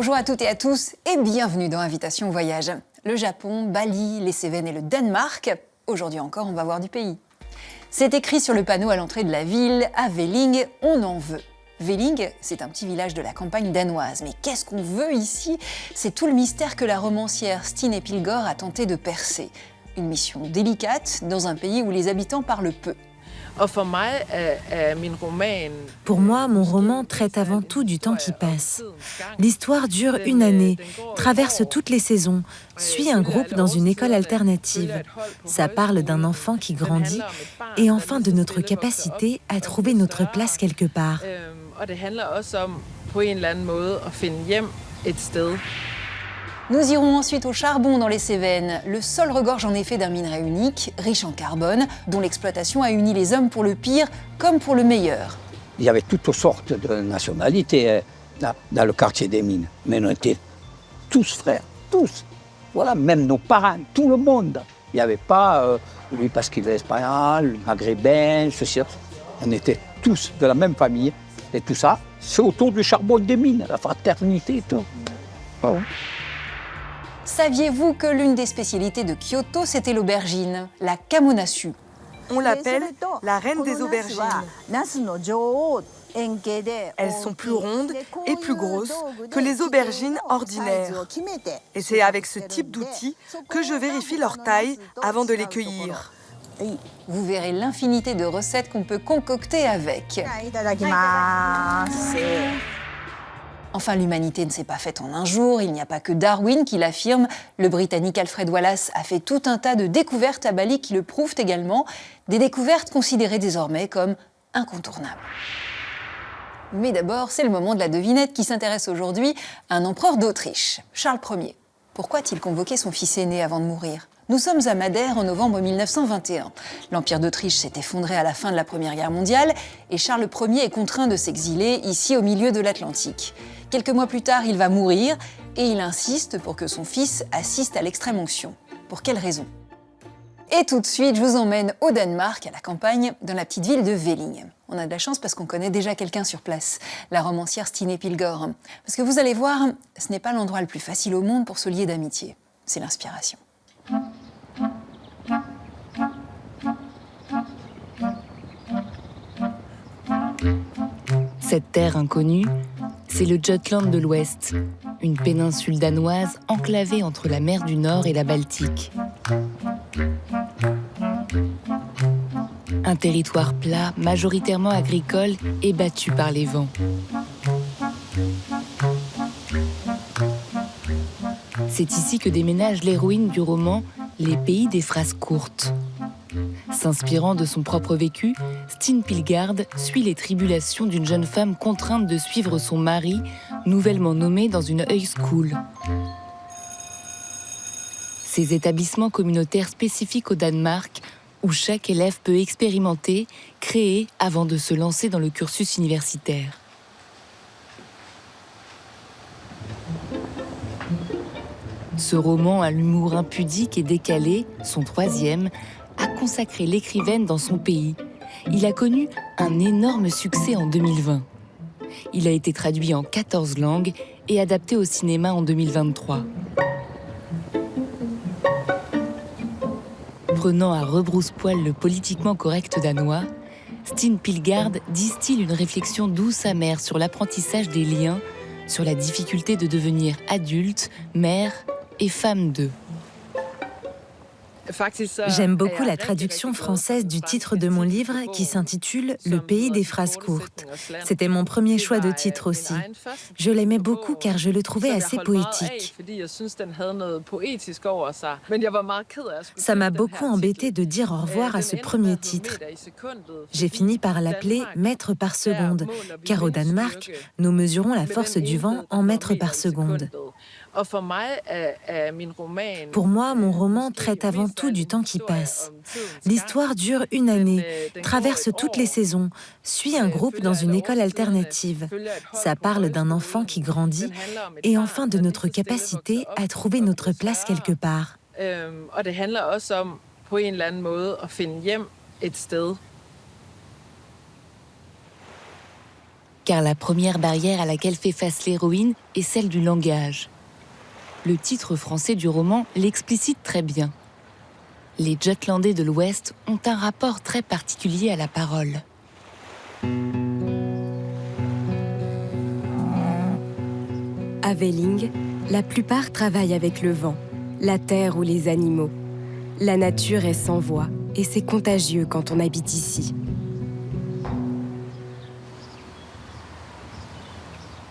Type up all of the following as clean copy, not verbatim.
Bonjour à toutes et à tous et bienvenue dans Invitation Voyage. Le Japon, Bali, les Cévennes et le Danemark. Aujourd'hui encore, on va voir du pays. C'est écrit sur le panneau à l'entrée de la ville, à Velling, on en veut. Velling, c'est un petit village de la campagne danoise. Mais qu'est-ce qu'on veut ici? C'est tout le mystère que la romancière Stine Pilgaard a tenté de percer. Une mission délicate dans un pays où les habitants parlent peu. Pour moi, mon roman traite avant tout du temps qui passe. L'histoire dure une année, traverse toutes les saisons, suit un groupe dans une école alternative. Ça parle d'un enfant qui grandit et enfin de notre capacité à trouver notre place quelque part. Nous irons ensuite au charbon dans les Cévennes. Le sol regorge en effet d'un minerai unique, riche en carbone, dont l'exploitation a uni les hommes pour le pire comme pour le meilleur. Il y avait toutes sortes de nationalités dans le quartier des mines. Mais on était tous frères, tous. Voilà, même nos parents, tout le monde. Il n'y avait pas lui parce qu'il est espagnol, lui maghrébin, ceci. On était tous de la même famille. Et tout ça, c'est autour du charbon des mines, la fraternité et tout. Voilà. Saviez-vous que l'une des spécialités de Kyoto, c'était l'aubergine, la kamonasu? On l'appelle la reine des aubergines. Elles sont plus rondes et plus grosses que les aubergines ordinaires. Et c'est avec ce type d'outil que je vérifie leur taille avant de les cueillir. Vous verrez l'infinité de recettes qu'on peut concocter avec. Enfin, l'humanité ne s'est pas faite en un jour, il n'y a pas que Darwin qui l'affirme. Le Britannique Alfred Wallace a fait tout un tas de découvertes à Bali qui le prouvent également, des découvertes considérées désormais comme incontournables. Mais d'abord, c'est le moment de la devinette qui s'intéresse aujourd'hui à un empereur d'Autriche, Charles Ier. Pourquoi a-t-il convoqué son fils aîné avant de mourir ? Nous sommes à Madère en novembre 1921. L'Empire d'Autriche s'est effondré à la fin de la Première Guerre mondiale et Charles Ier est contraint de s'exiler ici au milieu de l'Atlantique. Quelques mois plus tard, il va mourir et il insiste pour que son fils assiste à l'extrême-onction. Pour quelle raison ? Et tout de suite, je vous emmène au Danemark, à la campagne, dans la petite ville de Velling. On a de la chance parce qu'on connaît déjà quelqu'un sur place, la romancière Stine Pilgaard. Parce que vous allez voir, ce n'est pas l'endroit le plus facile au monde pour se lier d'amitié. C'est l'inspiration. Cette terre inconnue, c'est le Jutland de l'Ouest, une péninsule danoise enclavée entre la mer du Nord et la Baltique. Un territoire plat, majoritairement agricole et battu par les vents. C'est ici que déménage l'héroïne du roman Les pays des phrases courtes. S'inspirant de son propre vécu, Stine Pilgaard suit les tribulations d'une jeune femme contrainte de suivre son mari, nouvellement nommé dans une højskole. Ces établissements communautaires spécifiques au Danemark, où chaque élève peut expérimenter, créer avant de se lancer dans le cursus universitaire. Ce roman à l'humour impudique et décalé, son troisième, a consacré l'écrivaine dans son pays. Il a connu un énorme succès en 2020. Il a été traduit en 14 langues et adapté au cinéma en 2023. Prenant à rebrousse-poil le politiquement correct danois, Stine Pilgaard distille une réflexion douce amère sur l'apprentissage des liens, sur la difficulté de devenir adulte, mère et femme d'eux. J'aime beaucoup la traduction française du titre de mon livre qui s'intitule « Le pays des phrases courtes ». C'était mon premier choix de titre aussi. Je l'aimais beaucoup car je le trouvais assez poétique. Ça m'a beaucoup embêté de dire au revoir à ce premier titre. J'ai fini par l'appeler « mètre par seconde » car au Danemark, nous mesurons la force du vent en mètres par seconde. Pour moi, mon roman traite avant tout du temps qui passe. L'histoire dure une année, traverse toutes les saisons, suit un groupe dans une école alternative. Ça parle d'un enfant qui grandit et enfin de notre capacité à trouver notre place quelque part. Car la première barrière à laquelle fait face l'héroïne est celle du langage. Le titre français du roman l'explicite très bien. Les Jutlandais de l'Ouest ont un rapport très particulier à la parole. À Velling, la plupart travaillent avec le vent, la terre ou les animaux. La nature est sans voix et c'est contagieux quand on habite ici.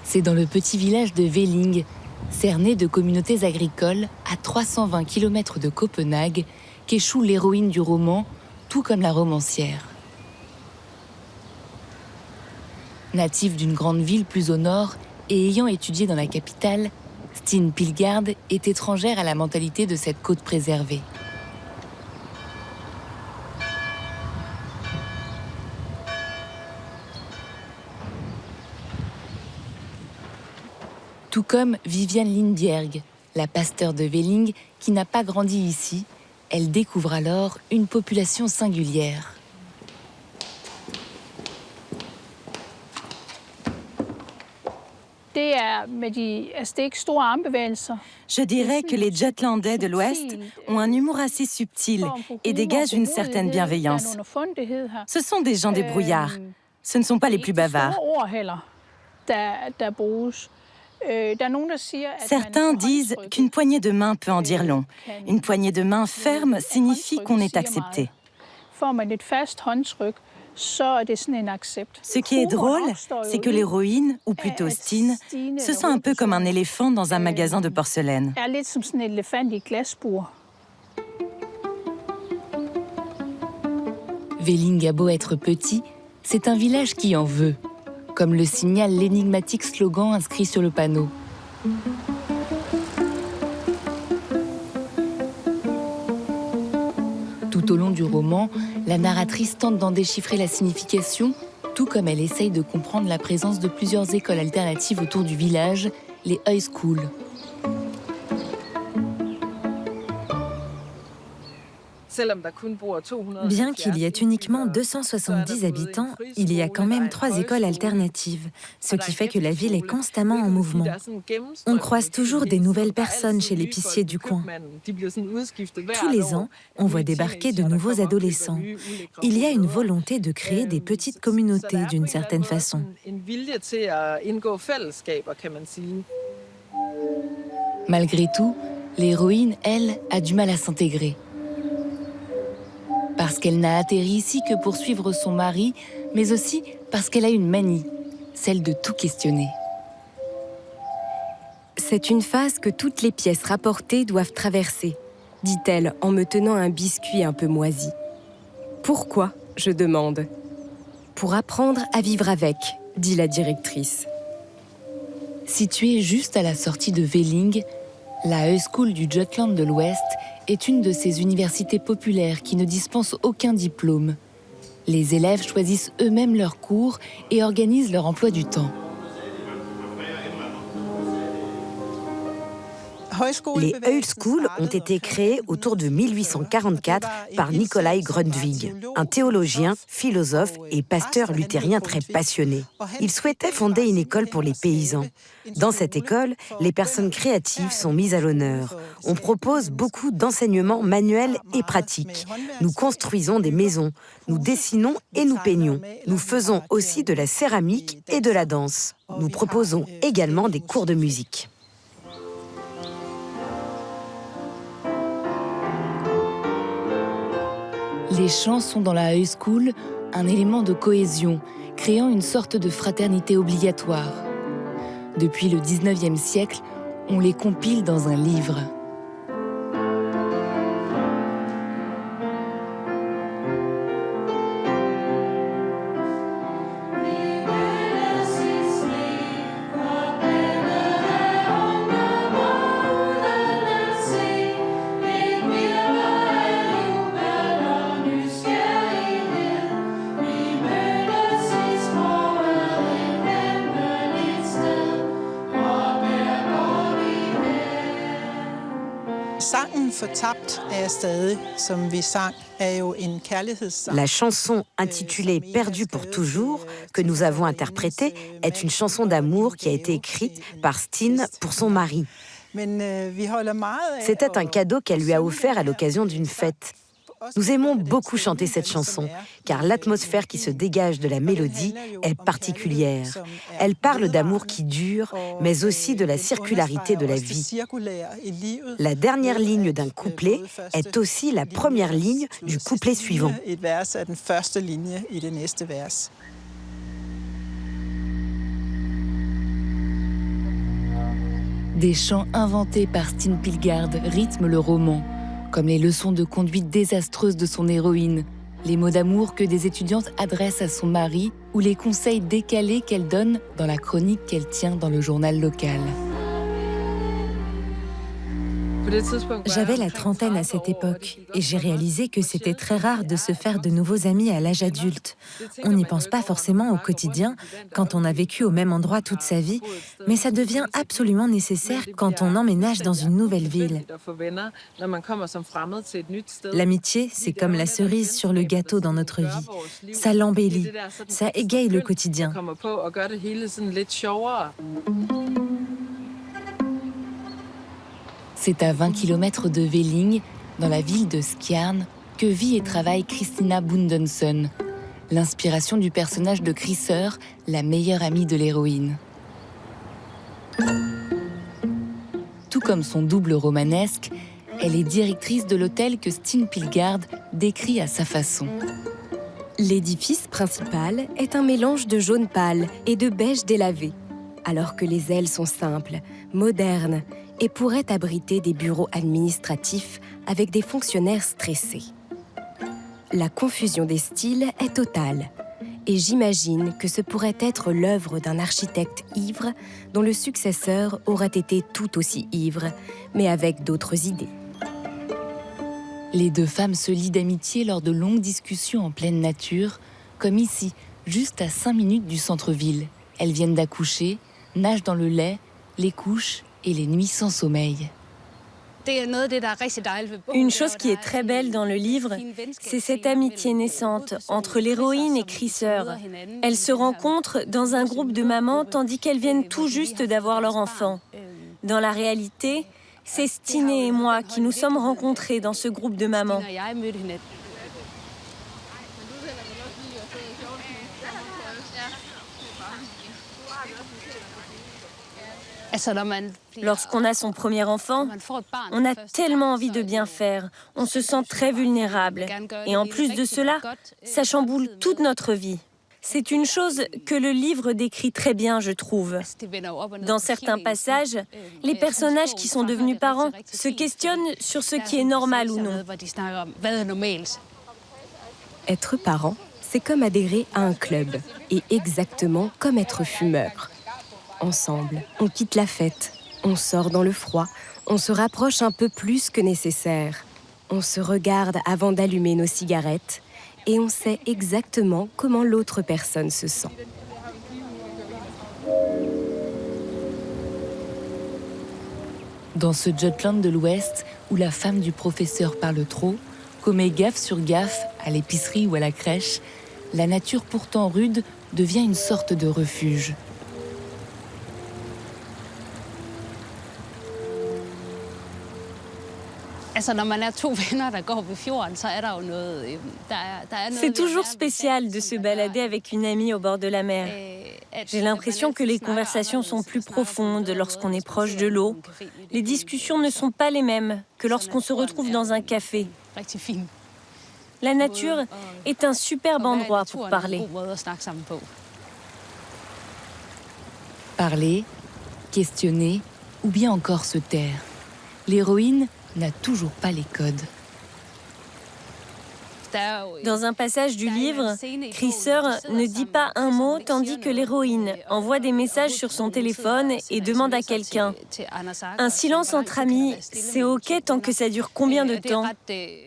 C'est dans le petit village de Velling, cerné de communautés agricoles à 320 km de Copenhague, qu'échoue l'héroïne du roman, tout comme la romancière. Native d'une grande ville plus au nord et ayant étudié dans la capitale, Stine Pilgaard est étrangère à la mentalité de cette côte préservée. Tout comme Viviane Lindbjerg, la pasteur de Velling qui n'a pas grandi ici, elle découvre alors une population singulière. Je dirais que les Jutlandais de l'Ouest ont un humour assez subtil et dégagent une certaine bienveillance. Ce sont des gens débrouillards. Ce ne sont pas les plus bavards. Certains disent qu'une poignée de main peut en dire long. Une poignée de main ferme signifie qu'on est accepté. Ce qui est drôle, c'est que l'héroïne, ou plutôt Stine, se sent un peu comme un éléphant dans un magasin de porcelaine. Velling a beau être petit, c'est un village qui en veut, comme le signale l'énigmatique slogan inscrit sur le panneau. Tout au long du roman, la narratrice tente d'en déchiffrer la signification, tout comme elle essaye de comprendre la présence de plusieurs écoles alternatives autour du village, les Højskole. Bien qu'il y ait uniquement 270 habitants, il y a quand même 3 écoles alternatives, ce qui fait que la ville est constamment en mouvement. On croise toujours des nouvelles personnes chez l'épicier du coin. Tous les ans, on voit débarquer de nouveaux adolescents. Il y a une volonté de créer des petites communautés d'une certaine façon. Malgré tout, l'héroïne, elle, a du mal à s'intégrer. Parce qu'elle n'a atterri ici que pour suivre son mari, mais aussi parce qu'elle a une manie, celle de tout questionner. C'est une phase que toutes les pièces rapportées doivent traverser, dit-elle en me tenant un biscuit un peu moisi. Pourquoi, je demande. Pour apprendre à vivre avec, dit la directrice. Située juste à la sortie de Velling, la Højskole du Jutland de l'Ouest est une de ces universités populaires qui ne dispensent aucun diplôme. Les élèves choisissent eux-mêmes leurs cours et organisent leur emploi du temps. Les Højskole ont été créés autour de 1844 par Nicolai Grundtvig, un théologien, philosophe et pasteur luthérien très passionné. Il souhaitait fonder une école pour les paysans. Dans cette école, les personnes créatives sont mises à l'honneur. On propose beaucoup d'enseignements manuels et pratiques. Nous construisons des maisons, nous dessinons et nous peignons. Nous faisons aussi de la céramique et de la danse. Nous proposons également des cours de musique. Les chants sont dans la Højskole un élément de cohésion, créant une sorte de fraternité obligatoire. Depuis le 19e siècle, on les compile dans un livre. La chanson intitulée « Perdu pour toujours » que nous avons interprétée est une chanson d'amour qui a été écrite par Steen pour son mari. C'était un cadeau qu'elle lui a offert à l'occasion d'une fête. Nous aimons beaucoup chanter cette chanson, car l'atmosphère qui se dégage de la mélodie est particulière. Elle parle d'amour qui dure, mais aussi de la circularité de la vie. La dernière ligne d'un couplet est aussi la première ligne du couplet suivant. Des chants inventés par Steen Pilgaard rythment le roman, comme les leçons de conduite désastreuses de son héroïne, les mots d'amour que des étudiantes adressent à son mari ou les conseils décalés qu'elle donne dans la chronique qu'elle tient dans le journal local. J'avais la trentaine à cette époque et j'ai réalisé que c'était très rare de se faire de nouveaux amis à l'âge adulte. On n'y pense pas forcément au quotidien quand on a vécu au même endroit toute sa vie, mais ça devient absolument nécessaire quand on emménage dans une nouvelle ville. L'amitié, c'est comme la cerise sur le gâteau dans notre vie. Ça l'embellit, ça égaye le quotidien. C'est à 20 km de Velling, dans la ville de Skjern, que vit et travaille Christina Bundensen, l'inspiration du personnage de Krisser, la meilleure amie de l'héroïne. Tout comme son double romanesque, elle est directrice de l'hôtel que Steen Pilgaard décrit à sa façon. L'édifice principal est un mélange de jaune pâle et de beige délavé, alors que les ailes sont simples, modernes, et pourrait abriter des bureaux administratifs avec des fonctionnaires stressés. La confusion des styles est totale, et j'imagine que ce pourrait être l'œuvre d'un architecte ivre dont le successeur aurait été tout aussi ivre, mais avec d'autres idées. Les deux femmes se lient d'amitié lors de longues discussions en pleine nature, comme ici, juste à 5 minutes du centre-ville. Elles viennent d'accoucher, nagent dans le lait, les couches et les nuits sans sommeil. Une chose qui est très belle dans le livre, c'est cette amitié naissante entre l'héroïne et Krisser. Elles se rencontrent dans un groupe de mamans tandis qu'elles viennent tout juste d'avoir leur enfant. Dans la réalité, c'est Steen et moi qui nous sommes rencontrés dans ce groupe de mamans. Lorsqu'on a son premier enfant, on a tellement envie de bien faire, on se sent très vulnérable. Et en plus de cela, ça chamboule toute notre vie. C'est une chose que le livre décrit très bien, je trouve. Dans certains passages, les personnages qui sont devenus parents se questionnent sur ce qui est normal ou non. Être parent, c'est comme adhérer à un club, et exactement comme être fumeur. Ensemble, on quitte la fête, on sort dans le froid, on se rapproche un peu plus que nécessaire. On se regarde avant d'allumer nos cigarettes et on sait exactement comment l'autre personne se sent. Dans ce Jutland de l'Ouest, où la femme du professeur parle trop, commet gaffe sur gaffe à l'épicerie ou à la crèche, la nature pourtant rude devient une sorte de refuge. C'est toujours spécial de se balader avec une amie au bord de la mer. J'ai l'impression que les conversations sont plus profondes lorsqu'on est proche de l'eau. Les discussions ne sont pas les mêmes que lorsqu'on se retrouve dans un café. La nature est un superbe endroit pour parler. Parler, questionner ou bien encore se taire. L'héroïne n'a toujours pas les codes. Dans un passage du livre, Krisser ne dit pas un mot tandis que l'héroïne envoie des messages sur son téléphone et demande à quelqu'un. Un silence entre amis, c'est ok tant que ça dure combien de temps?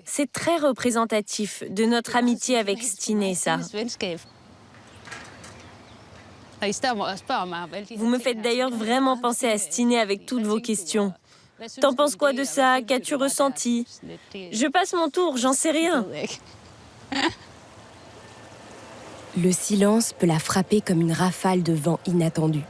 C'est très représentatif de notre amitié avec Steen, ça. Vous me faites d'ailleurs vraiment penser à Steen avec toutes vos questions. T'en penses quoi de ça? Qu'as-tu ressenti? Je passe mon tour, j'en sais rien. Le silence peut la frapper comme une rafale de vent inattendu.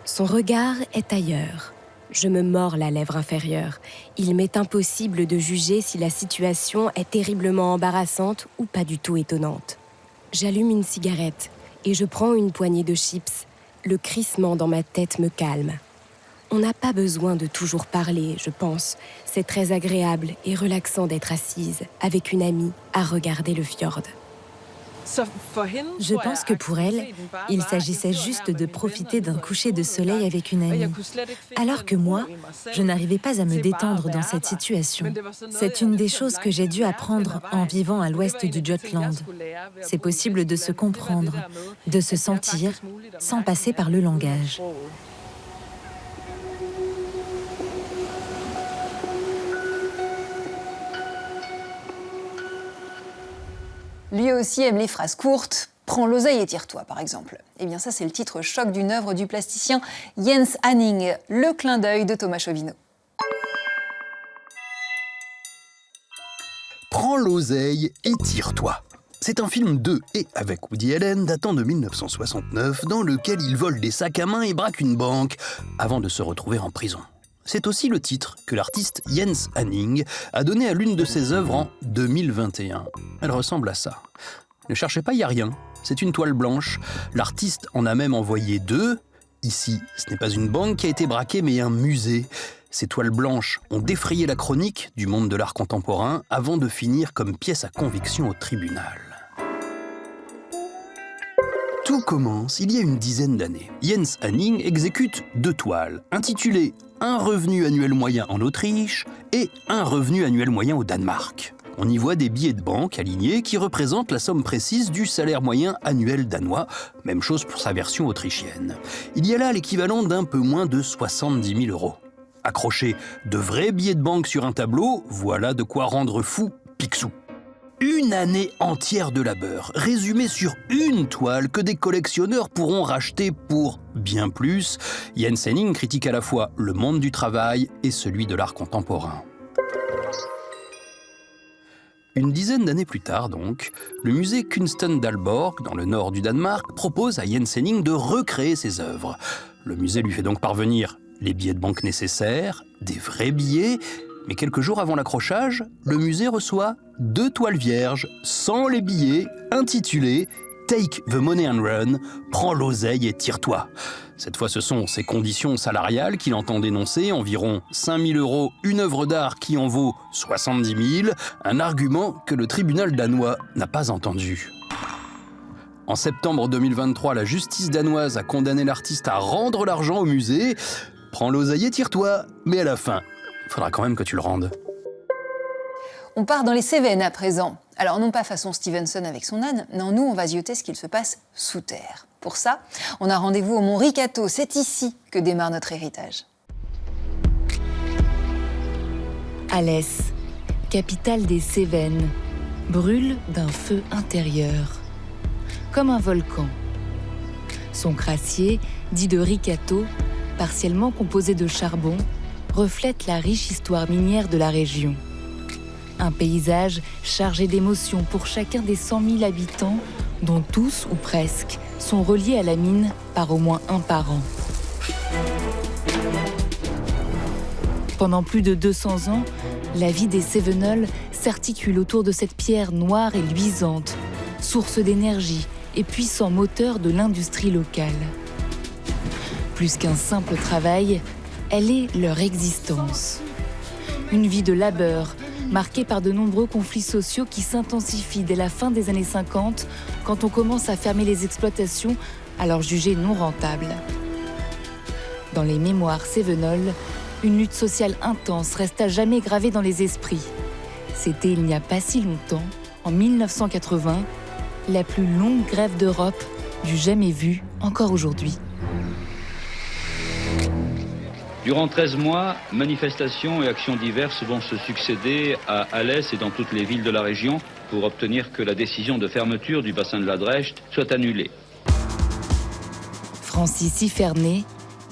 Son regard est ailleurs. Je me mords la lèvre inférieure. Il m'est impossible de juger si la situation est terriblement embarrassante ou pas du tout étonnante. J'allume une cigarette et je prends une poignée de chips. Le crissement dans ma tête me calme. On n'a pas besoin de toujours parler, je pense. C'est très agréable et relaxant d'être assise avec une amie à regarder le fjord. Je pense que pour elle, il s'agissait juste de profiter d'un coucher de soleil avec une amie. Alors que moi, je n'arrivais pas à me détendre dans cette situation. C'est une des choses que j'ai dû apprendre en vivant à l'ouest du Jutland. C'est possible de se comprendre, de se sentir, sans passer par le langage. Lui aussi aime les phrases courtes. Prends l'oseille et tire-toi, par exemple. Eh bien ça, c'est le titre choc d'une œuvre du plasticien Jens Hanning, Le clin d'œil de Thomas Chauvineau. Prends l'oseille et tire-toi. C'est un film de et avec Woody Allen datant de 1969 dans lequel il vole des sacs à main et braque une banque avant de se retrouver en prison. C'est aussi le titre que l'artiste Jens Hanning a donné à l'une de ses œuvres en 2021. Elle ressemble à ça. Ne cherchez pas, il n'y a rien. C'est une toile blanche. L'artiste en a même envoyé 2. Ici, ce n'est pas une banque qui a été braquée, mais un musée. Ces toiles blanches ont défrayé la chronique du monde de l'art contemporain avant de finir comme pièce à conviction au tribunal. Tout commence il y a une dizaine d'années. Jens Hanning exécute 2 toiles, intitulées « Un revenu annuel moyen en Autriche » et « Un revenu annuel moyen au Danemark ». On y voit des billets de banque alignés qui représentent la somme précise du salaire moyen annuel danois, même chose pour sa version autrichienne. Il y a là l'équivalent d'un peu moins de 70 000 €. Accrocher de vrais billets de banque sur un tableau, voilà de quoi rendre fou Picsou. Une année entière de labeur, résumée sur une toile que des collectionneurs pourront racheter pour bien plus. Jens Hanning critique à la fois le monde du travail et celui de l'art contemporain. Une dizaine d'années plus tard, donc, le musée Kunsten d'Aalborg, dans le nord du Danemark, propose à Jens Hanning de recréer ses œuvres. Le musée lui fait donc parvenir les billets de banque nécessaires, des vrais billets, mais quelques jours avant l'accrochage, le musée reçoit 2 toiles vierges, sans les billets, intitulées « Take the money and run », « Prends l'oseille et tire-toi ». Cette fois, ce sont ses conditions salariales qu'il entend dénoncer, environ 5 000 € une œuvre d'art qui en vaut 70 000, un argument que le tribunal danois n'a pas entendu. En septembre 2023, la justice danoise a condamné l'artiste à rendre l'argent au musée. Prends l'oseille et tire-toi, mais à la fin, il faudra quand même que tu le rendes. On part dans les Cévennes à présent. Alors non pas façon Stevenson avec son âne, non, nous on va zioter ce qu'il se passe sous terre. Pour ça, on a rendez-vous au Mont Ricato, c'est ici que démarre notre héritage. Alès, capitale des Cévennes, brûle d'un feu intérieur, comme un volcan. Son crassier, dit de Ricato, partiellement composé de charbon, reflète la riche histoire minière de la région. Un paysage chargé d'émotions pour chacun des 100 000 habitants, dont tous, ou presque, sont reliés à la mine par au moins un parent. Pendant plus de 200 ans, la vie des Cévenols s'articule autour de cette pierre noire et luisante, source d'énergie et puissant moteur de l'industrie locale. Plus qu'un simple travail, elle est leur existence. Une vie de labeur, marquée par de nombreux conflits sociaux qui s'intensifient dès la fin des années 50, quand on commence à fermer les exploitations, alors jugées non rentables. Dans les mémoires cévenols, une lutte sociale intense reste à jamais gravée dans les esprits. C'était il n'y a pas si longtemps, en 1980, la plus longue grève d'Europe du jamais vue encore aujourd'hui. Durant 13 mois, manifestations et actions diverses vont se succéder à Alès et dans toutes les villes de la région pour obtenir que la décision de fermeture du bassin de la Drecht soit annulée. Francis Iferney,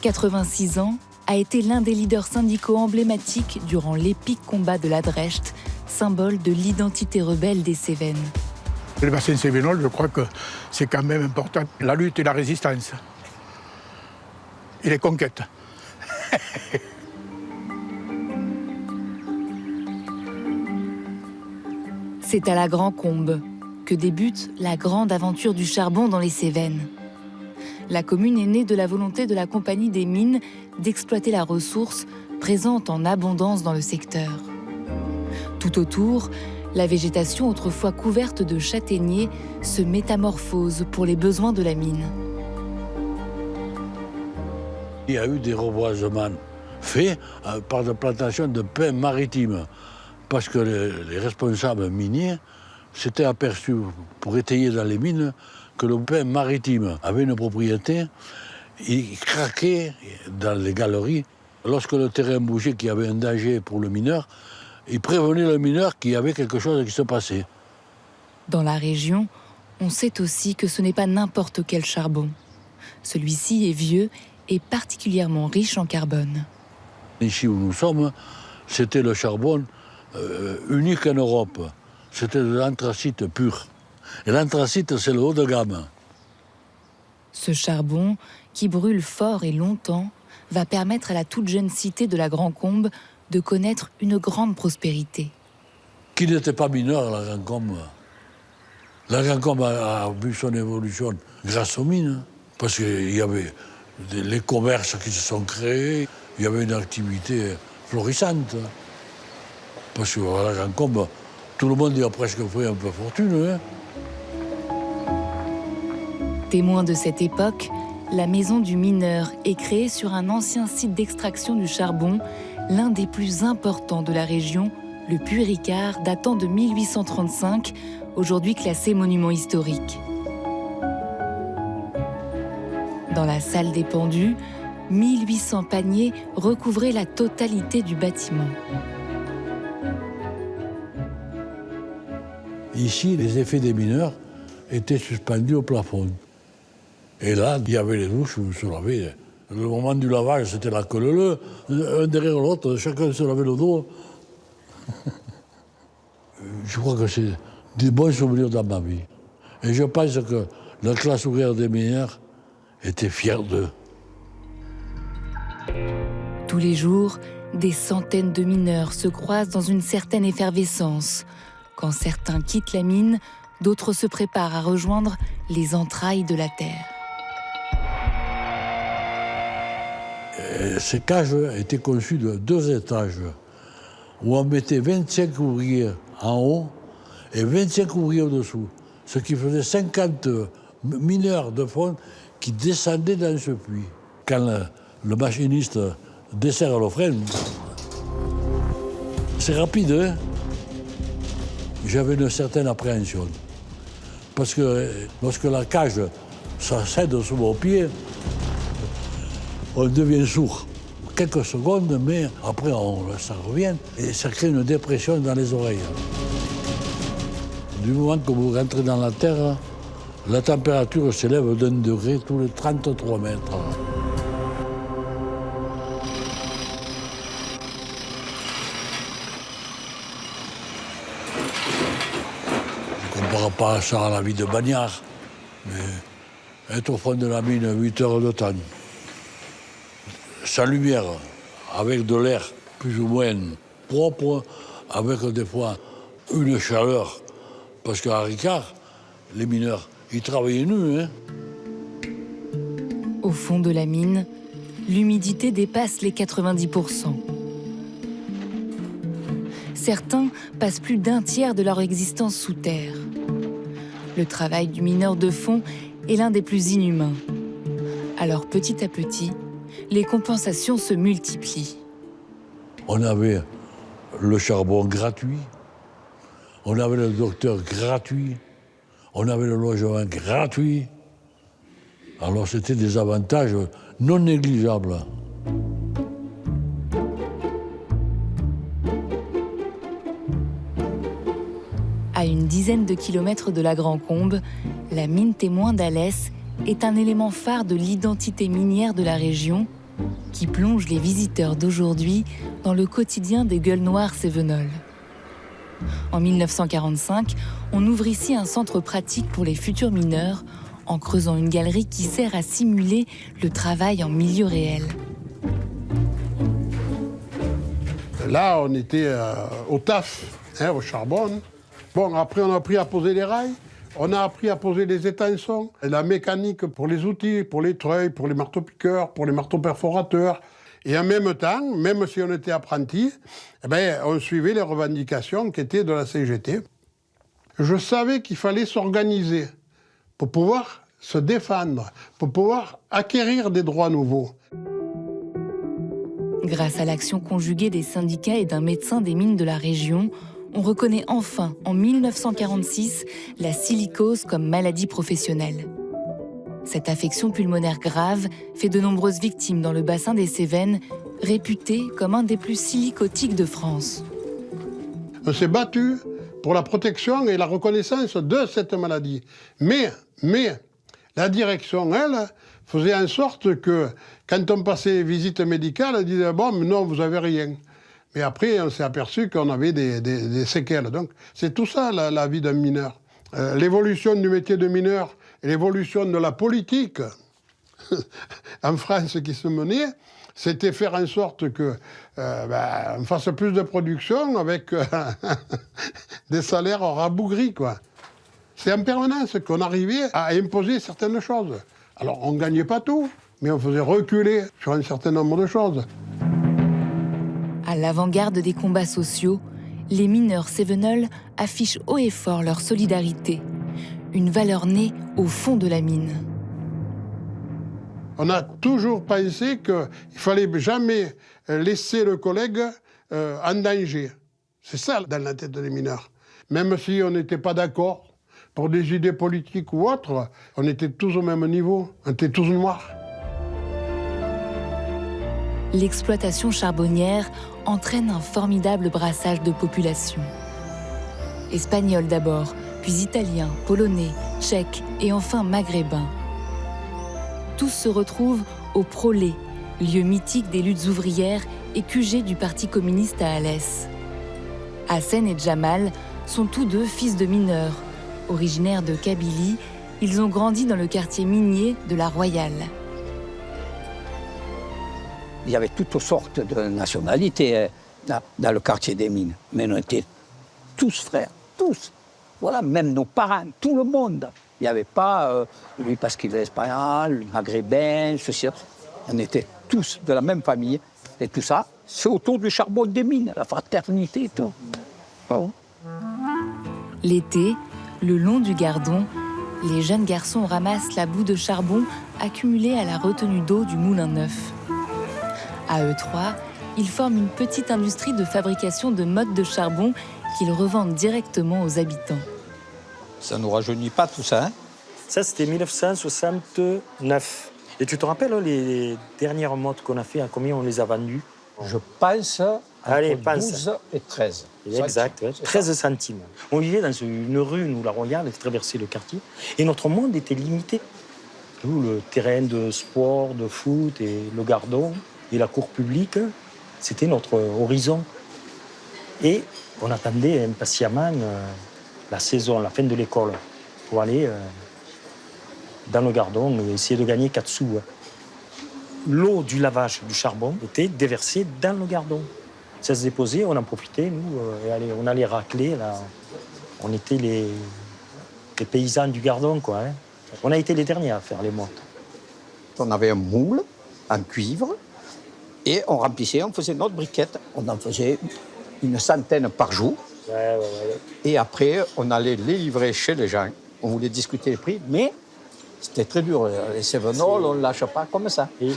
86 ans, a été l'un des leaders syndicaux emblématiques durant l'épique combat de la Drecht, symbole de l'identité rebelle des Cévennes. Le bassin cévenol, je crois que c'est quand même important. La lutte et la résistance. Et les conquêtes. C'est à la Grand Combe que débute la grande aventure du charbon dans les Cévennes. La commune est née de la volonté de la Compagnie des mines d'exploiter la ressource présente en abondance dans le secteur. Tout autour, la végétation autrefois couverte de châtaigniers se métamorphose pour les besoins de la mine. Il y a eu des reboisements faits par des plantations de pins maritimes, parce que les responsables miniers s'étaient aperçus, pour étayer dans les mines, que le pin maritime avait une propriété, il craquait dans les galeries. Lorsque le terrain bougeait, qu'il y avait un danger pour le mineur, il prévenait le mineur qu'il y avait quelque chose qui se passait. Dans la région, on sait aussi que ce n'est pas n'importe quel charbon. Celui-ci est vieux et particulièrement riche en carbone. Ici où nous sommes, c'était le charbon unique en Europe. C'était de l'anthracite pur. Et l'anthracite, c'est le haut de gamme. Ce charbon, qui brûle fort et longtemps, va permettre à la toute jeune cité de la Grand Combe de connaître une grande prospérité. Qui n'était pas mineur, la Grand Combe? La Grand Combe a vu son évolution grâce aux mines, parce qu'il y avait les commerces qui se sont créés, il y avait une activité florissante. Parce que la Grand Combe, tout le monde y a presque fait un peu fortune. Hein. Témoin de cette époque, la maison du mineur est créée sur un ancien site d'extraction du charbon, l'un des plus importants de la région, le Puy Ricard, datant de 1835, aujourd'hui classé monument historique. Dans la salle des pendus, 1800 paniers recouvraient la totalité du bâtiment. Ici, les effets des mineurs étaient suspendus au plafond. Et là, il y avait les douches où on se lavait. Le moment du lavage, c'était la queue un derrière l'autre, chacun se lavait le dos. Je crois que c'est des bons souvenirs dans ma vie. Et je pense que la classe ouvrière des mineurs était fière d'eux. Tous les jours, des centaines de mineurs se croisent dans une certaine effervescence. Quand certains quittent la mine, d'autres se préparent à rejoindre les entrailles de la terre. Ces cages étaient conçues de 2 étages, où on mettait 25 ouvriers en haut et 25 ouvriers au-dessous, ce qui faisait 50 mineurs de fond qui descendaient dans ce puits. Quand le machiniste desserre le frein, c'est rapide, hein? J'avais une certaine appréhension. Parce que lorsque la cage cède sous mon pied, on devient sourd. Quelques secondes, mais après ça revient et ça crée une dépression dans les oreilles. Du moment que vous rentrez dans la terre, la température s'élève d'1 degré tous les 33 mètres. Je ne compare pas ça à la vie de bagnard, mais être au fond de la mine 8 heures de temps, sans lumière, avec de l'air plus ou moins propre, avec des fois une chaleur. Parce qu'à Ricard, les mineurs, ils travaillaient nus. Hein. Au fond de la mine, l'humidité dépasse les 90%. Certains passent plus d'1 tiers de leur existence sous terre. Le travail du mineur de fond est l'un des plus inhumains. Alors petit à petit, les compensations se multiplient. On avait le charbon gratuit, on avait le docteur gratuit, on avait le logement gratuit. Alors c'était des avantages non négligeables. À une dizaine de kilomètres de la Grand Combe, la mine témoin d'Alès est un élément phare de l'identité minière de la région qui plonge les visiteurs d'aujourd'hui dans le quotidien des gueules noires cévenols. En 1945, on ouvre ici un centre pratique pour les futurs mineurs en creusant une galerie qui sert à simuler le travail en milieu réel. Là, on était au taf, au charbon. Bon, après, on a appris à poser les rails, on a appris à poser les étançons, la mécanique pour les outils, pour les treuils, pour les marteaux-piqueurs, pour les marteaux-perforateurs. Et en même temps, même si on était apprenti, eh ben, on suivait les revendications qui étaient de la CGT. Je savais qu'il fallait s'organiser pour pouvoir se défendre, pour pouvoir acquérir des droits nouveaux. Grâce à l'action conjuguée des syndicats et d'un médecin des mines de la région, on reconnaît enfin, en 1946, la silicose comme maladie professionnelle. Cette affection pulmonaire grave fait de nombreuses victimes dans le bassin des Cévennes, réputé comme un des plus silicotiques de France. On s'est battu pour la protection et la reconnaissance de cette maladie. Mais la direction, elle, faisait en sorte que, quand on passait les visites médicales, elle disait « bon, mais non, vous n'avez rien ». Mais après, on s'est aperçu qu'on avait des séquelles. Donc, c'est tout ça, la vie d'un mineur. L'évolution du métier de mineur et l'évolution de la politique en France qui se menait, c'était faire en sorte que on fasse plus de production avec des salaires rabougris, quoi. C'est en permanence qu'on arrivait à imposer certaines choses. Alors, on ne gagnait pas tout, mais on faisait reculer sur un certain nombre de choses. À l'avant-garde des combats sociaux, les mineurs cévenols affichent haut et fort leur solidarité, une valeur née au fond de la mine. On a toujours pensé qu'il ne fallait jamais laisser le collègue en danger. C'est ça dans la tête des mineurs. Même si on n'était pas d'accord pour des idées politiques ou autres, on était tous au même niveau, on était tous noirs. L'exploitation charbonnière entraîne un formidable brassage de population. Espagnols d'abord, puis italiens, polonais, tchèques et enfin maghrébins. Tous se retrouvent au Prolé, lieu mythique des luttes ouvrières et QG du Parti communiste à Alès. Hassen et Jamal sont tous deux fils de mineurs. Originaires de Kabylie, ils ont grandi dans le quartier minier de la Royale. Il y avait toutes sortes de nationalités dans le quartier des mines. Mais on était tous frères, tous. Voilà, même nos parents, tout le monde. Il n'y avait pas lui parce qu'il est espagnol, le maghrébin, ceci. On était tous de la même famille. Et tout ça, c'est autour du charbon des mines, la fraternité et tout. Oh. L'été, le long du Gardon, les jeunes garçons ramassent la boue de charbon accumulée à la retenue d'eau du Moulin Neuf. À eux trois, ils forment une petite industrie de fabrication de mottes de charbon qu'ils revendent directement aux habitants. Ça ne nous rajeunit pas tout ça, hein? Ça, c'était 1969. Et tu te rappelles les dernières mottes qu'on a fait, à combien on les a vendues? Je pense entre 12 et 13. Exact, ouais. 13 centimes. On vivait dans une rue, nous, la Royale, qui traversait le quartier. Et notre monde était limité. Nous, le terrain de sport, de foot et le Gardon et la cour publique, c'était notre horizon. Et on attendait impatiemment la saison, la fin de l'école, pour aller dans le Gardon et essayer de gagner 4 sous. L'eau du lavage du charbon était déversée dans le Gardon. Ça se déposait, on en profitait, nous, et on allait racler. Là. On était les paysans du Gardon, quoi. Hein. On a été les derniers à faire les mottes. On avait un moule en cuivre et on remplissait, on faisait notre briquette. On en faisait une centaine par jour. Ouais. Et après, on allait les livrer chez les gens. On voulait discuter les prix, mais c'était très dur. Les cévenols, on ne lâche pas comme ça. Et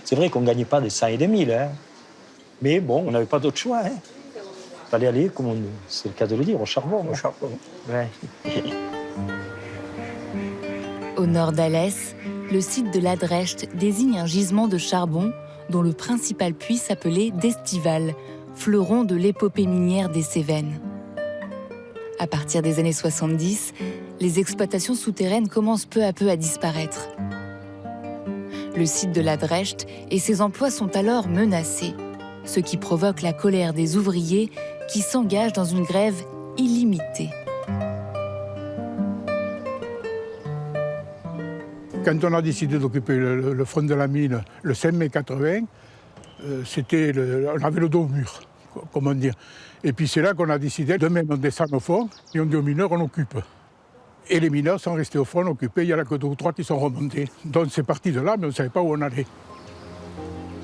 c'est vrai qu'on ne gagnait pas des 100 et des 1000. Hein. Mais bon, on n'avait pas d'autre choix. Il fallait aller, comme c'est le cas de le dire, au charbon. Au charbon. Ouais. Au nord d'Alès, le site de l'Adrecht désigne un gisement de charbon dont le principal puits s'appelait d'Estival, fleuron de l'épopée minière des Cévennes. À partir des années 70, les exploitations souterraines commencent peu à peu à disparaître. Le site de la Drecht et ses emplois sont alors menacés, ce qui provoque la colère des ouvriers qui s'engagent dans une grève illimitée. Quand on a décidé d'occuper le front de la mine le 5 mai 80, on avait le dos au mur, comment dire. Et puis c'est là qu'on a décidé, demain on descend au fond, et on dit aux mineurs, on occupe. Et les mineurs sont restés au front occupés, il n'y en a que 2 ou 3 qui sont remontés. Donc c'est parti de là, mais on ne savait pas où on allait.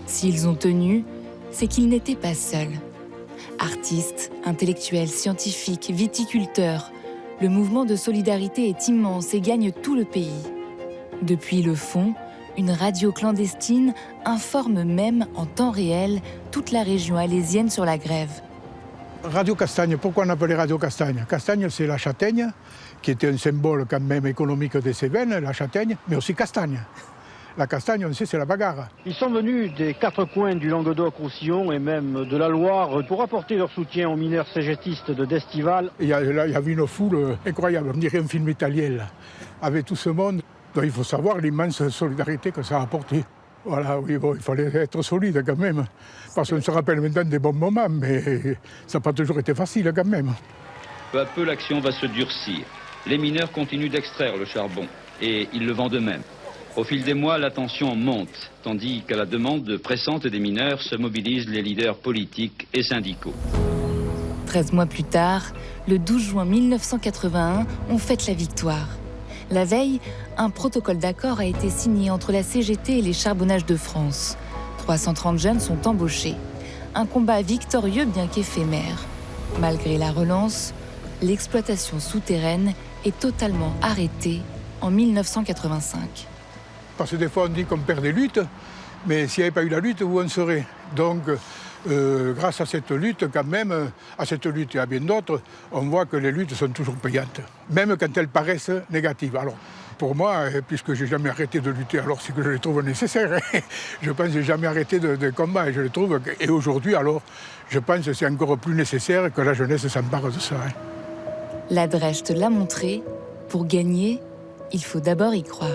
S'ils ont tenu, c'est qu'ils n'étaient pas seuls. Artistes, intellectuels, scientifiques, viticulteurs, le mouvement de solidarité est immense et gagne tout le pays. Depuis le fond, une radio clandestine informe même en temps réel toute la région alésienne sur la grève. Radio Castagne, pourquoi on appelait Radio Castagne? Castagne, c'est la châtaigne, qui était un symbole quand même économique des Cévennes, la châtaigne, mais aussi castagne. La castagne, on sait, c'est la bagarre. Ils sont venus des 4 coins du Languedoc-Roussillon et même de la Loire pour apporter leur soutien aux mineurs cégétistes de d'Estival. Il y avait une foule incroyable, on dirait un film italien, là, avec tout ce monde. Donc il faut savoir l'immense solidarité que ça a apporté. Voilà, oui, bon, il fallait être solide quand même. Parce qu'on se rappelle maintenant des bons moments, mais ça n'a pas toujours été facile quand même. Peu à peu, l'action va se durcir. Les mineurs continuent d'extraire le charbon et ils le vendent eux-mêmes. Au fil des mois, la tension monte, tandis qu'à la demande pressante des mineurs se mobilisent les leaders politiques et syndicaux. 13 mois plus tard, le 12 juin 1981, on fête la victoire. La veille, un protocole d'accord a été signé entre la CGT et les Charbonnages de France. 330 jeunes sont embauchés. Un combat victorieux bien qu'éphémère. Malgré la relance, l'exploitation souterraine est totalement arrêtée en 1985. Parce que des fois on dit qu'on perd des luttes, mais s'il n'y avait pas eu la lutte, où on serait? Donc, grâce à cette lutte, quand même, à cette lutte et à bien d'autres, on voit que les luttes sont toujours payantes, même quand elles paraissent négatives. Alors, pour moi, puisque je n'ai jamais arrêté de lutter, alors c'est que je les trouve nécessaires. Je pense que je n'ai jamais arrêté de combat, et je les trouve. Et aujourd'hui, alors, je pense que c'est encore plus nécessaire que la jeunesse s'empare de ça. La Drecht l'a montré, pour gagner, il faut d'abord y croire.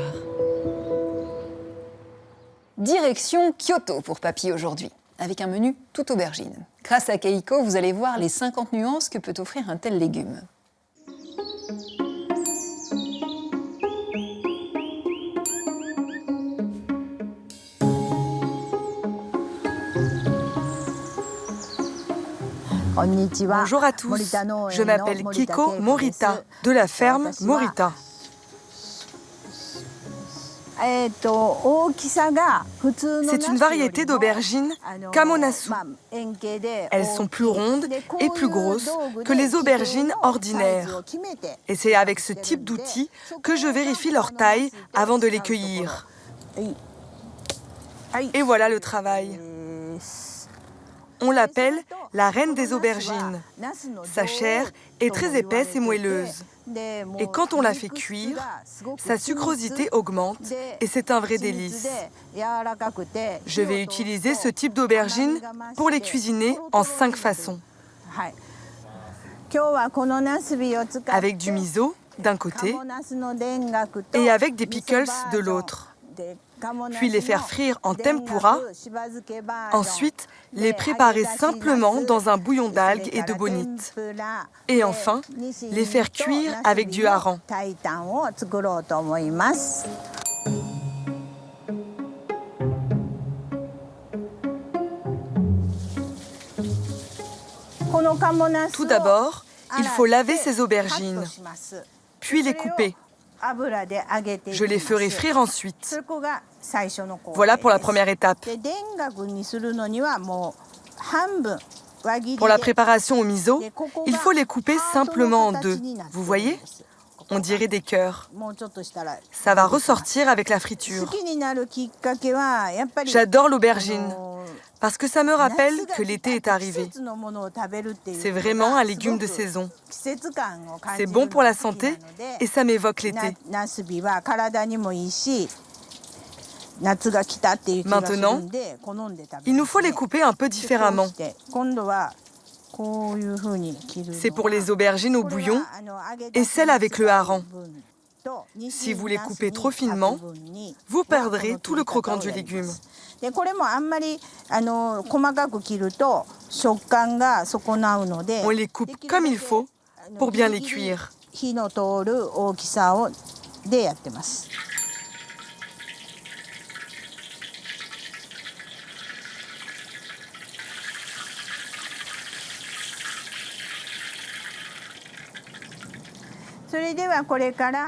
Direction Kyoto pour Papy aujourd'hui, avec un menu tout aubergine. Grâce à Keiko, vous allez voir les 50 nuances que peut offrir un tel légume. Bonjour à tous, je m'appelle Keiko Morita, de la ferme Morita. C'est une variété d'aubergines Kamonasu. Elles sont plus rondes et plus grosses que les aubergines ordinaires. Et c'est avec ce type d'outil que je vérifie leur taille avant de les cueillir. Et voilà le travail. On l'appelle la reine des aubergines. Sa chair est très épaisse et moelleuse. Et quand on la fait cuire, sa sucrosité augmente et c'est un vrai délice. Je vais utiliser ce type d'aubergine pour les cuisiner en 5 façons. Avec du miso d'un côté et avec des pickles de l'autre. Puis les faire frire en tempura. Ensuite, les préparer simplement dans un bouillon d'algues et de bonite. Et enfin, les faire cuire avec du hareng. Tout d'abord, il faut laver ces aubergines, puis les couper. Je les ferai frire ensuite. Voilà pour la première étape. Pour la préparation au miso, il faut les couper simplement en 2. Vous voyez? On dirait des cœurs. Ça va ressortir avec la friture. J'adore l'aubergine parce que ça me rappelle que l'été est arrivé. C'est vraiment un légume de saison. C'est bon pour la santé et ça m'évoque l'été. Maintenant, il nous faut les couper un peu différemment. C'est pour les aubergines au bouillon et celles avec le hareng. Si vous les coupez trop finement, vous perdrez tout le croquant du légume. On les coupe comme il faut pour bien les cuire.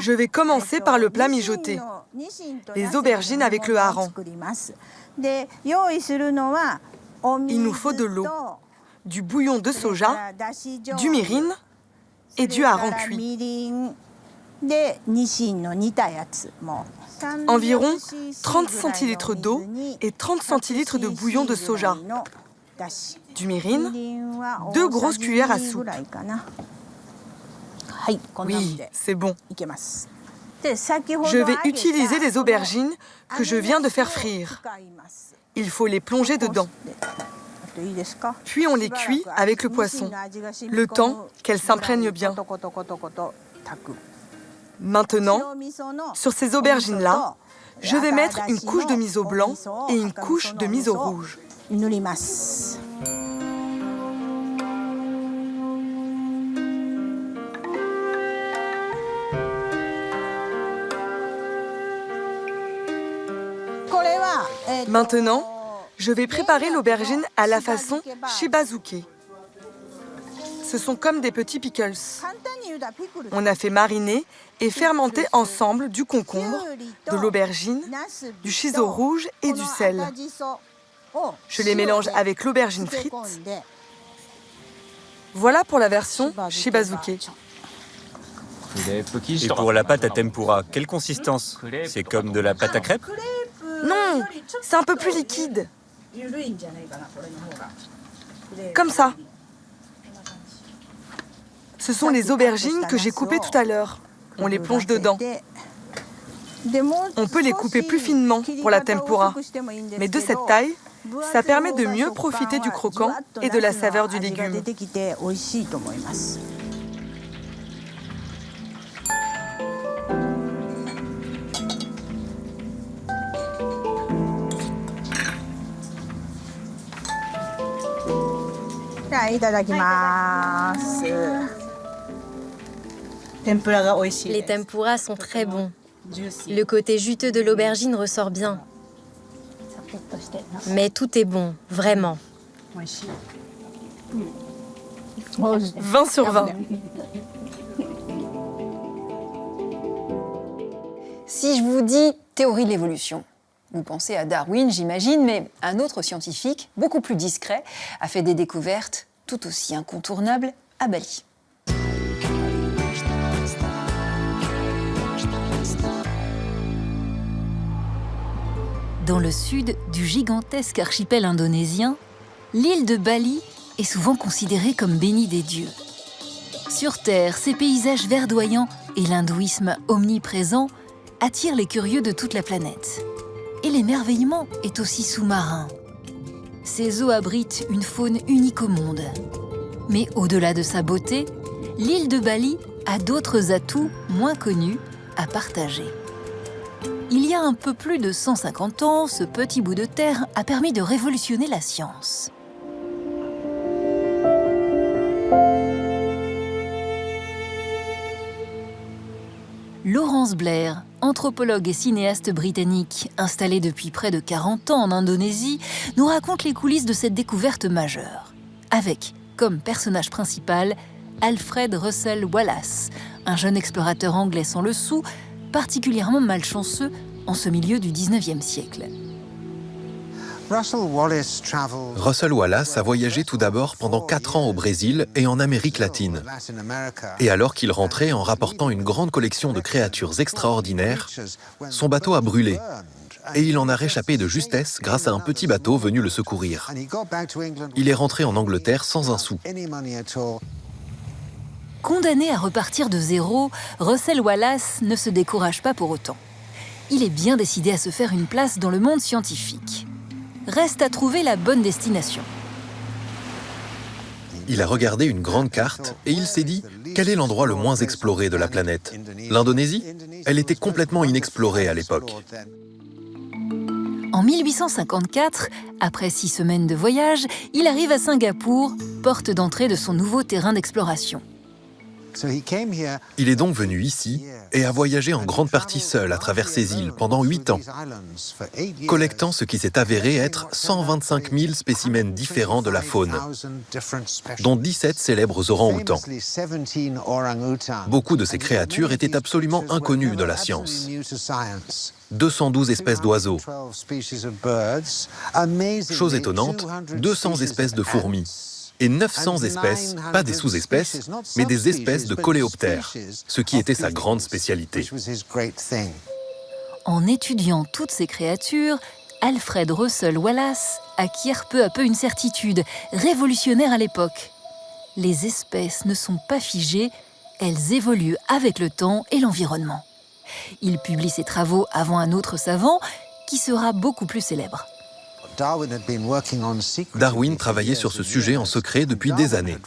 Je vais commencer par le plat mijoté, les aubergines avec le hareng. Il nous faut de l'eau, du bouillon de soja, du mirin et du hareng cuit. Environ 30 centilitres d'eau et 30 centilitres de bouillon de soja. Du mirin, 2 grosses cuillères à soupe. Oui, c'est bon. Je vais utiliser les aubergines que je viens de faire frire. Il faut les plonger dedans. Puis on les cuit avec le poisson, le temps qu'elles s'imprègnent bien. Maintenant, sur ces aubergines-là, je vais mettre une couche de miso blanc et une couche de miso rouge. Maintenant, je vais préparer l'aubergine à la façon shibazuke. Ce sont comme des petits pickles. On a fait mariner et fermenter ensemble du concombre, de l'aubergine, du shiso rouge et du sel. Je les mélange avec l'aubergine frite. Voilà pour la version shibazuke. Et pour la pâte à tempura, quelle consistance? C'est comme de la pâte à crêpes? Non, c'est un peu plus liquide. Comme ça. Ce sont les aubergines que j'ai coupées tout à l'heure. On les plonge dedans. On peut les couper plus finement pour la tempura. Mais de cette taille, ça permet de mieux profiter du croquant et de la saveur du légume. Les tempuras sont très bons. Le côté juteux de l'aubergine ressort bien. Mais tout est bon, vraiment. 20 sur 20. Si je vous dis théorie de l'évolution, vous pensez à Darwin, j'imagine, mais un autre scientifique, beaucoup plus discret, a fait des découvertes tout aussi incontournables à Bali. Dans le sud du gigantesque archipel indonésien, l'île de Bali est souvent considérée comme bénie des dieux. Sur Terre, ces paysages verdoyants et l'hindouisme omniprésent attirent les curieux de toute la planète. Et l'émerveillement est aussi sous-marin. Ces eaux abritent une faune unique au monde. Mais au-delà de sa beauté, l'île de Bali a d'autres atouts moins connus à partager. Il y a un peu plus de 150 ans, ce petit bout de terre a permis de révolutionner la science. Lawrence Blair, anthropologue et cinéaste britannique installé depuis près de 40 ans en Indonésie, nous raconte les coulisses de cette découverte majeure. Avec, comme personnage principal, Alfred Russel Wallace, un jeune explorateur anglais sans le sou, particulièrement malchanceux en ce milieu du 19e siècle. Russel Wallace a voyagé tout d'abord pendant 4 ans au Brésil et en Amérique latine. Et alors qu'il rentrait en rapportant une grande collection de créatures extraordinaires, son bateau a brûlé. Et il en a réchappé de justesse grâce à un petit bateau venu le secourir. Il est rentré en Angleterre sans un sou. Condamné à repartir de zéro, Russel Wallace ne se décourage pas pour autant. Il est bien décidé à se faire une place dans le monde scientifique. Reste à trouver la bonne destination. Il a regardé une grande carte et il s'est dit quel est l'endroit le moins exploré de la planète? L'Indonésie? Elle était complètement inexplorée à l'époque. En 1854, après 6 semaines de voyage, il arrive à Singapour, porte d'entrée de son nouveau terrain d'exploration. Il est donc venu ici et a voyagé en grande partie seul à travers ces îles pendant 8 ans, collectant ce qui s'est avéré être 125 000 spécimens différents de la faune, dont 17 célèbres orang-outans. Beaucoup de ces créatures étaient absolument inconnues de la science. 212 espèces d'oiseaux. Chose étonnante, 200 espèces de fourmis. Et 900 espèces, pas des sous-espèces, mais des espèces de coléoptères, ce qui était sa grande spécialité. En étudiant toutes ces créatures, Alfred Russel Wallace acquiert peu à peu une certitude, révolutionnaire à l'époque. Les espèces ne sont pas figées, elles évoluent avec le temps et l'environnement. Il publie ses travaux avant un autre savant qui sera beaucoup plus célèbre. Darwin travaillait sur ce sujet en secret depuis des années.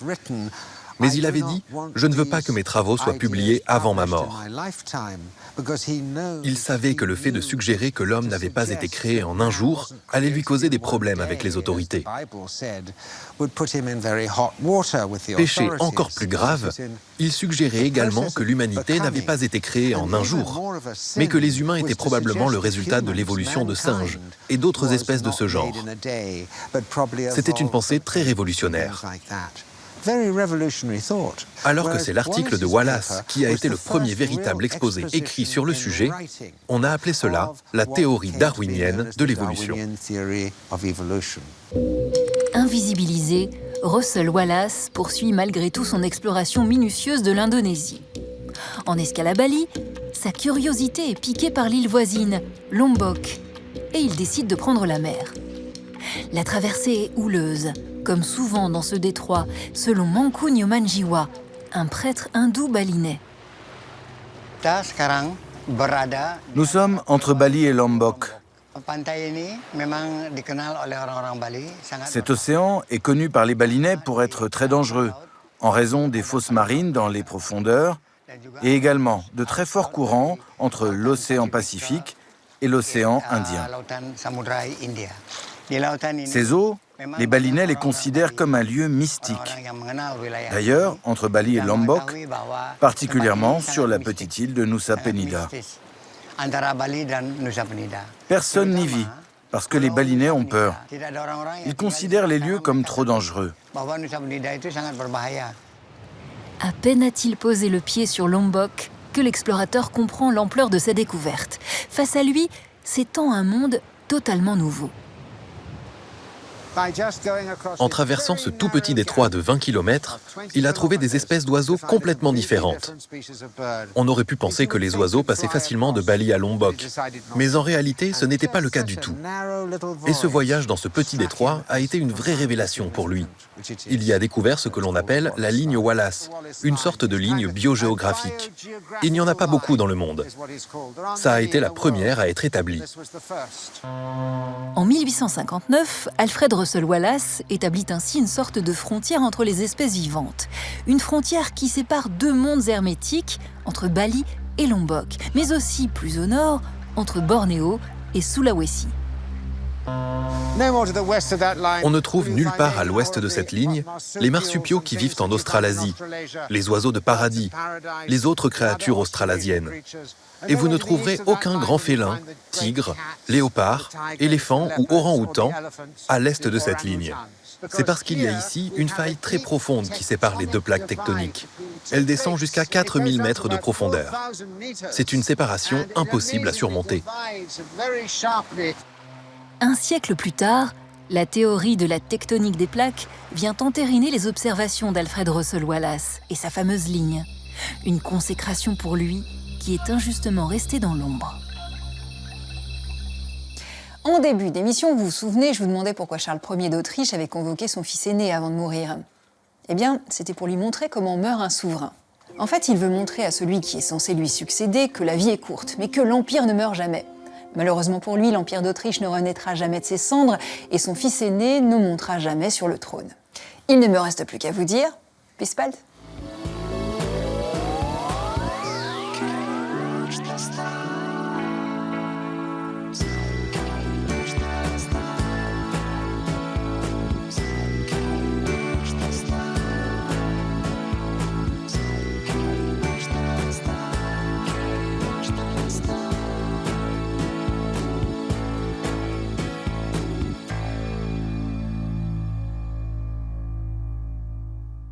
Mais il avait dit « Je ne veux pas que mes travaux soient publiés avant ma mort ». Il savait que le fait de suggérer que l'homme n'avait pas été créé en un jour allait lui causer des problèmes avec les autorités. Péché encore plus grave, il suggérait également que l'humanité n'avait pas été créée en un jour, mais que les humains étaient probablement le résultat de l'évolution de singes et d'autres espèces de ce genre. C'était une pensée très révolutionnaire. Alors que c'est l'article de Wallace qui a été le premier véritable exposé écrit sur le sujet, on a appelé cela la théorie darwinienne de l'évolution. Invisibilisé, Russel Wallace poursuit malgré tout son exploration minutieuse de l'Indonésie. En escale à Bali, sa curiosité est piquée par l'île voisine, Lombok, et il décide de prendre la mer. La traversée est houleuse, comme souvent dans ce détroit, selon Mangku Manjiwa, un prêtre hindou balinais. Nous sommes entre Bali et Lombok. Cet océan est connu par les Balinais pour être très dangereux, en raison des fosses marines dans les profondeurs, et également de très forts courants entre l'océan Pacifique et l'océan Indien. Ces eaux, les Balinais les considèrent comme un lieu mystique. D'ailleurs, entre Bali et Lombok, particulièrement sur la petite île de Nusa Penida. Personne n'y vit, parce que les Balinais ont peur. Ils considèrent les lieux comme trop dangereux. À peine a-t-il posé le pied sur Lombok que l'explorateur comprend l'ampleur de sa découverte. Face à lui, s'étend un monde totalement nouveau. En traversant ce tout petit détroit de 20 km, il a trouvé des espèces d'oiseaux complètement différentes. On aurait pu penser que les oiseaux passaient facilement de Bali à Lombok, mais en réalité, ce n'était pas le cas du tout. Et ce voyage dans ce petit détroit a été une vraie révélation pour lui. Il y a découvert ce que l'on appelle la ligne Wallace, une sorte de ligne biogéographique. Il n'y en a pas beaucoup dans le monde. Ça a été la première à être établie. En 1859, Alfred Russel Wallace établit ainsi une sorte de frontière entre les espèces vivantes. Une frontière qui sépare deux mondes hermétiques, entre Bali et Lombok, mais aussi, plus au nord, entre Bornéo et Sulawesi. On ne trouve nulle part à l'ouest de cette ligne les marsupiaux qui vivent en Australasie, les oiseaux de paradis, les autres créatures australasiennes. Et vous ne trouverez aucun grand félin, tigre, léopard, éléphant ou orang-outan à l'est de cette ligne. C'est parce qu'il y a ici une faille très profonde qui sépare les deux plaques tectoniques. Elle descend jusqu'à 4000 mètres de profondeur. C'est une séparation impossible à surmonter. Un siècle plus tard, la théorie de la tectonique des plaques vient entériner les observations d'Alfred Russel Wallace et sa fameuse ligne. Une consécration pour lui qui est injustement restée dans l'ombre. En début d'émission, vous vous souvenez, je vous demandais pourquoi Charles Ier d'Autriche avait convoqué son fils aîné avant de mourir. Eh bien, c'était pour lui montrer comment meurt un souverain. En fait, il veut montrer à celui qui est censé lui succéder que la vie est courte, mais que l'Empire ne meurt jamais. Malheureusement pour lui, l'Empire d'Autriche ne renaîtra jamais de ses cendres et son fils aîné ne montera jamais sur le trône. Il ne me reste plus qu'à vous dire, bis bald.